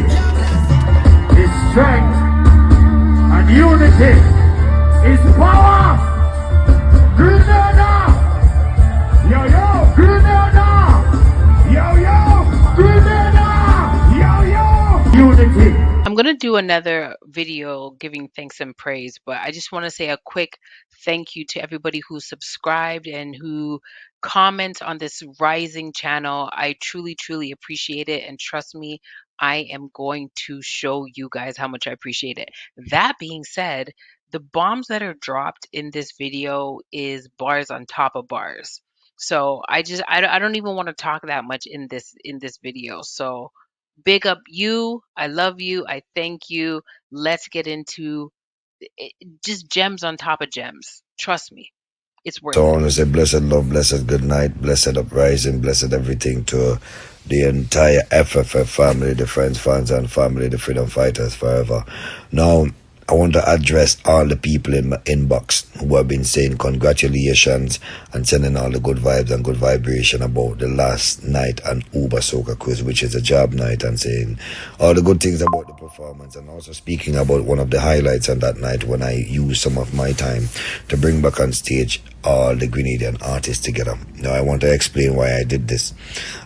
is strength, and unity is power. Grenada! Yo, yo, Grenada! Yo, yo, Grenada! Yo, yo, unity. I'm going to do another video giving thanks and praise, but I just want to say a quick thank you to everybody who subscribed and who comments on this rising channel. I truly, truly appreciate it. And trust me, I am going to show you guys how much I appreciate it. That being said, the bombs that are dropped in this video is bars on top of bars. So I don't even want to talk that much in this video. So big up you. I love you. I thank you. Let's get into just gems on top of gems. Trust me, it's worth So I it. want to say blessed love, blessed good night, blessed uprising, blessed everything to the entire FFF family, the friends, fans, and family, the freedom fighters forever. Now, I want to address all the people in my inbox who have been saying congratulations and sending all the good vibes and good vibration about the last night and Uber Soca Quiz, which is a job night, and saying all the good things about the performance, and also speaking about one of the highlights on that night when I used some of my time to bring back on stage all the Grenadian artists together. Now I want to explain why I did this,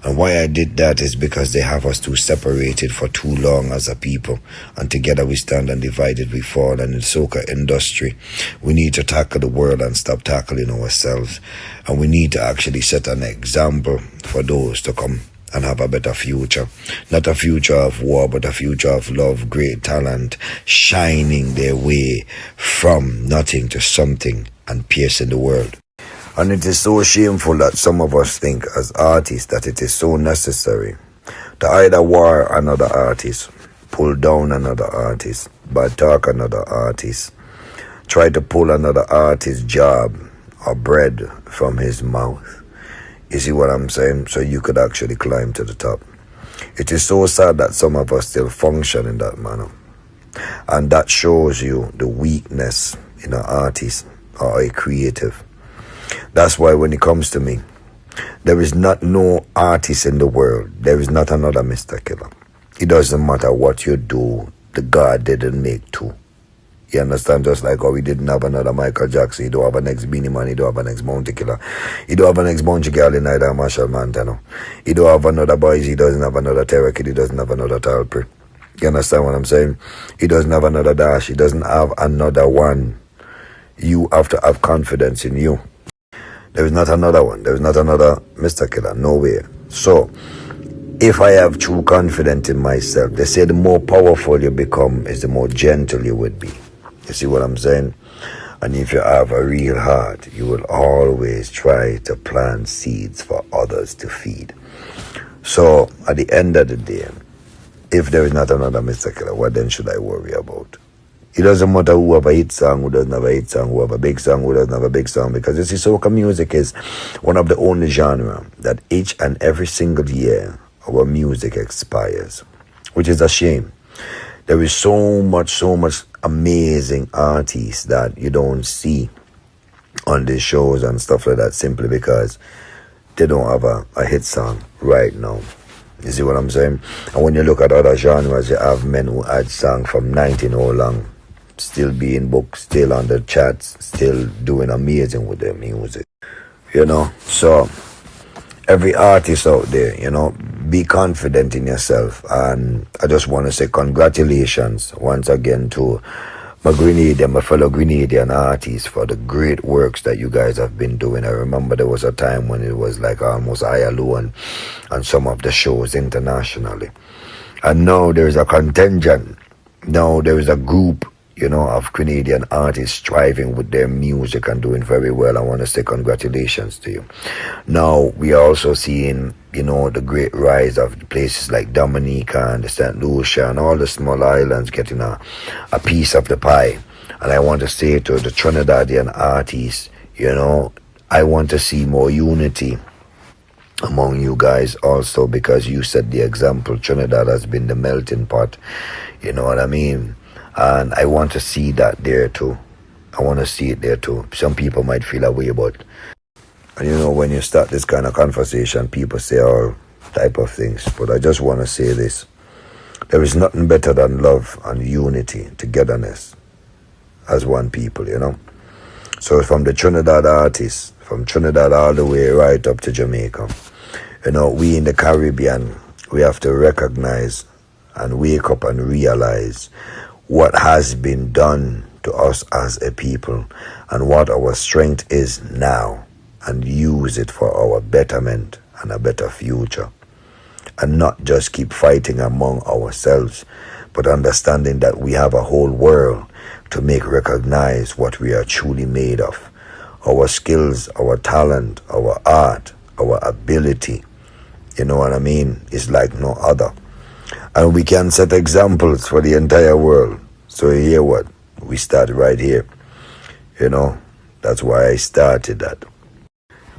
and why I did that is because they have us too separated for too long as a people, and together we stand, and divided we fall. And in the soca industry, we need to tackle the world and stop tackling ourselves, and we need to actually set an example for those to come and have a better future. Not a future of war, but a future of love, great talent, shining their way from nothing to something and piercing the world. And it is so shameful that some of us think as artists that it is so necessary to either war another artist, pull down another artist, bad talk another artist, try to pull another artist's job or bread from his mouth. You see what I'm saying? So you could actually climb to the top. It is so sad that some of us still function in that manner. And that shows you the weakness in an artist or a creative. That's why when it comes to me, there is not no artist in the world. There is not another Mr.killa. It doesn't matter what you do, the God didn't make two. You understand? Just like how we didn't have another Michael Jackson, you don't have an next Beanie Man, you don't have an next Mr.killa, you don't have an next Bunch Girl in either Marshall Montano, you don't have another Boys, he doesn't have another Terror Kid, he doesn't have another Talpri. You understand what I'm saying? He doesn't have another Dash, he doesn't have another one. You have to have confidence in you. There is not another one, there is not another Mr.killa, nowhere. So, if I have true confidence in myself, they say the more powerful you become is the more gentle you would be. You see what I'm saying? And if you have a real heart, you will always try to plant seeds for others to feed. So, at the end of the day, if there is not another Mr.killa, what then should I worry about? It doesn't matter who have a hit song, who doesn't have a hit song, who have a big song, who doesn't have a big song, because you see, soca music is one of the only genre that each and every single year our music expires, which is a shame. There is so much amazing artists that you don't see on these shows and stuff like that simply because they don't have a hit song right now. You see what I'm saying? And when you look at other genres, you have men who had songs from 19 how long, still being booked, still on the charts, still doing amazing with their music. You know, so every artist out there, you know, be confident in yourself. And I just want to say congratulations once again to my fellow Grenadian artists for the great works that you guys have been doing. I remember there was a time when it was like almost I alone on some of the shows internationally. And now there's a contingent. Now there is a group, you know, of Grenadian artists striving with their music and doing very well. I want to say congratulations to you. Now, we are also seeing, you know, the great rise of places like Dominica and the St. Lucia and all the small islands getting a piece of the pie. And I want to say to the Trinidadian artists, you know, I want to see more unity among you guys also, because you set the example. Trinidad has been the melting pot, you know what I mean? And I want to see that there too. I want to see it there too. Some people might feel away, but, and you know, when you start this kind of conversation, people say all type of things. But I just want to say this. There is nothing better than love and unity, togetherness as one people, you know. So from the Trinidad artists, from Trinidad all the way right up to Jamaica, you know, we in the Caribbean, we have to recognize and wake up and realize what has been done to us as a people and what our strength is now, and use it for our betterment and a better future. And not just keep fighting among ourselves, but understanding that we have a whole world to make recognize what we are truly made of. Our skills, our talent, our art, our ability, you know what I mean, is like no other. And we can set examples for the entire world. So you hear what? We start right here. You know, that's why I started that.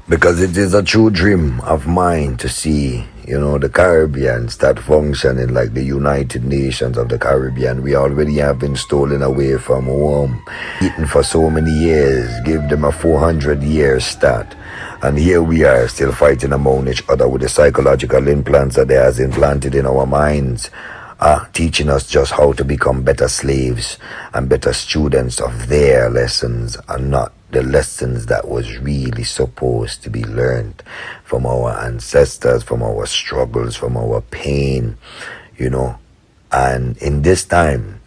Because it is a true dream of mine to see, you know, the Caribbean start functioning like the United Nations of the Caribbean. We already have been stolen away from home, eaten for so many years, give them a 400-year start. And here we are still fighting among each other with the psychological implants that they has implanted in our minds, teaching us just how to become better slaves and better students of their lessons and not the lessons that was really supposed to be learned from our ancestors, from our struggles, from our pain, you know. And in this time,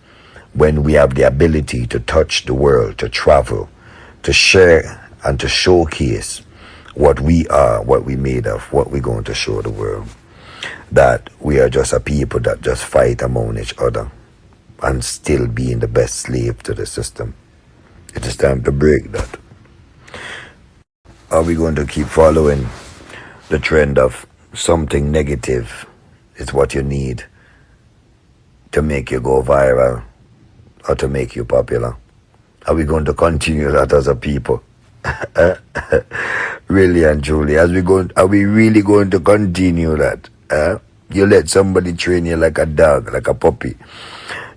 when we have the ability to touch the world, to travel, to share and to showcase what we are, what we made of, what we're going to show the world, that we are just a people that just fight among each other and still being the best slave to the system. It is time to break that. Are we going to keep following the trend of something negative is what you need to make you go viral or to make you popular? Are we going to continue that as a people? Really and truly, are we really going to continue that? You let somebody train you like a dog, like a puppy,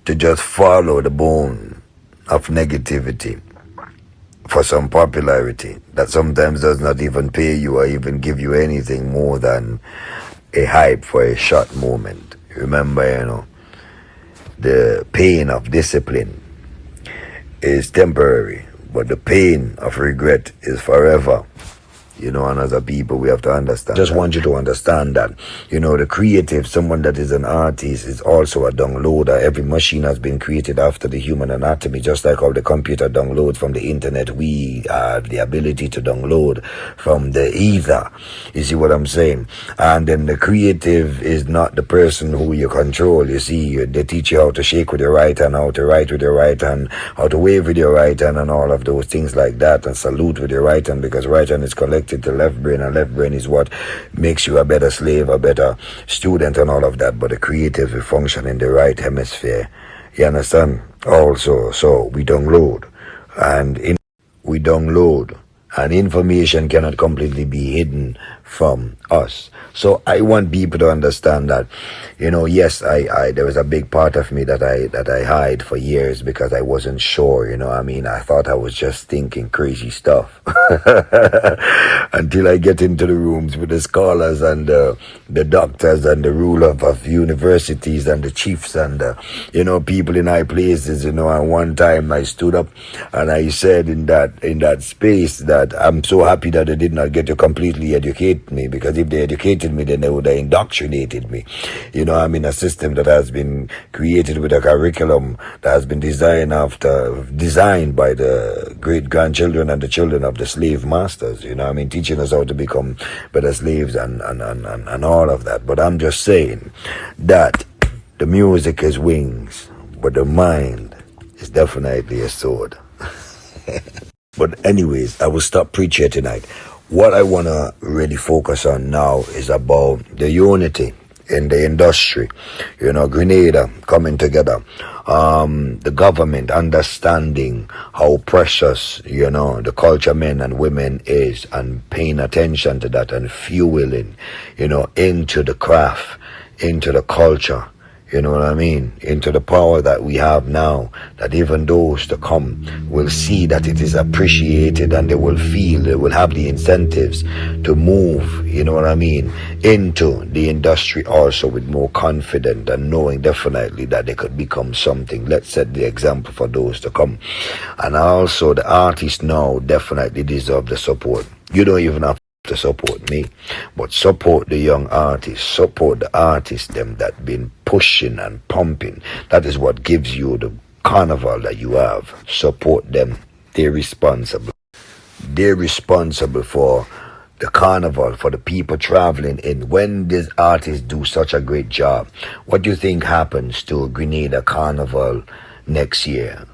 to just follow the bone of negativity for some popularity that sometimes does not even pay you or even give you anything more than a hype for a short moment. Remember, you know, the pain of discipline is temporary, but the pain of regret is forever. You know, and as a people, we have to understand. Just want you to understand that, you know, the creative, someone that is an artist, is also a downloader. Every machine has been created after the human anatomy, just like how the computer downloads from the internet. We have the ability to download from the ether. You see what I'm saying? And then the creative is not the person who you control. You see, they teach you how to shake with your right hand, how to write with your right hand, how to wave with your right hand, and all of those things like that, and salute with your right hand, because right hand is collected to left brain, and left brain is what makes you a better slave, a better student, and all of that. But the creative will function in the right hemisphere. You understand? Also, so we download, and information cannot completely be hidden from us. So I want people to understand that, you know, yes, I there was a big part of me that I hide for years because I wasn't sure, you know. I mean, I thought I was just thinking crazy stuff until I get into the rooms with the scholars and the doctors and the ruler of universities and the chiefs and you know, people in high places, you know. And one time I stood up and I said in that space that I'm so happy that they did not get to completely educate me, because if they educated me, then they would have indoctrinated me. You know, I'm in a system that has been created with a curriculum that has been designed by the great-grandchildren and the children of the slave masters, you know, I mean, teaching us how to become better slaves and all of that. But I'm just saying that the music is wings, but the mind is definitely a sword. But anyways, I will stop preaching tonight. What I want to really focus on now is about the unity in the industry. You know, Grenada coming together. The government understanding how precious, you know, the culture men and women is, and paying attention to that and fueling, you know, into the craft, into the culture, You know what I mean? Into the power that we have now, that even those to come will see that it is appreciated, and they will feel, they will have the incentives to move, you know what I mean, into the industry also with more confidence and knowing definitely that they could become something. Let's set the example for those to come. And also the artists now definitely deserve the support. You don't even have to support me, but support the young artists, support the artists them that been pushing and pumping. That is what gives you the carnival that you have. Support them. They're responsible for the carnival, for the people traveling in. When these artists do such a great job, what do you think happens to Grenada Carnival next year?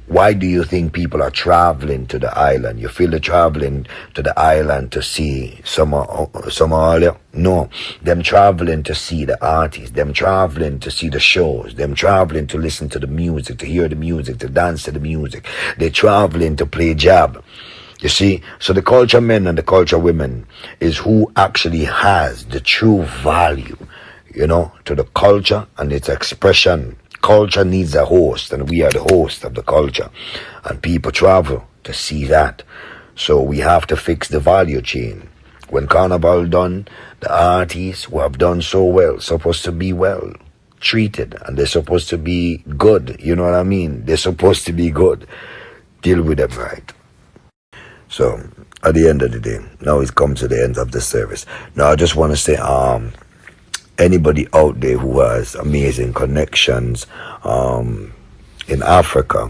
Why do you think people are traveling to the island? You feel they're traveling to the island to see Somalia? No. Them traveling to see the artists. Them traveling to see the shows. Them traveling to listen to the music, to hear the music, to dance to the music. They're traveling to play jab. You see? So the culture men and the culture women is who actually has the true value, you know, to the culture and its expression. Culture needs a host, and we are the host of the culture, and people travel to see that. So we have to fix the value chain. When Carnival done, the artists who have done so well supposed to be well treated, and they're supposed to be good. You know what I mean? They're supposed to be good. Deal with them right. So at the end of the day, now it's come to the end of the service. Now I just want to say, anybody out there who has amazing connections in Africa,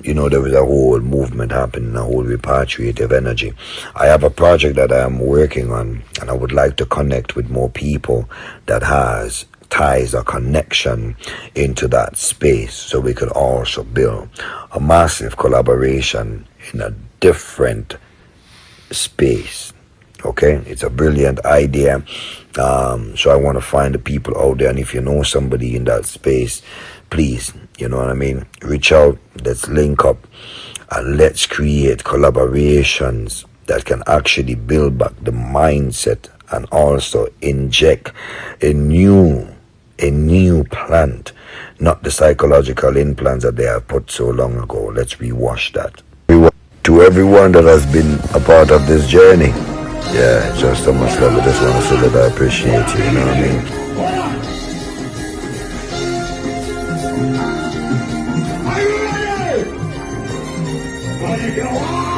you know, there is a whole movement happening, a whole repatriative energy. I have a project that I am working on, and I would like to connect with more people that has ties or connection into that space, so we could also build a massive collaboration in a different space. Okay, it's a brilliant idea. So I want to find the people out there, and if you know somebody in that space, please, you know what I mean, reach out, let's link up, and let's create collaborations that can actually build back the mindset and also inject a new plant, not the psychological implants that they have put so long ago. Let's rewash that. To everyone that has been a part of this journey, yeah, just so much love. I just want to say that I appreciate you, you know what I mean? Are you ready? Are you going?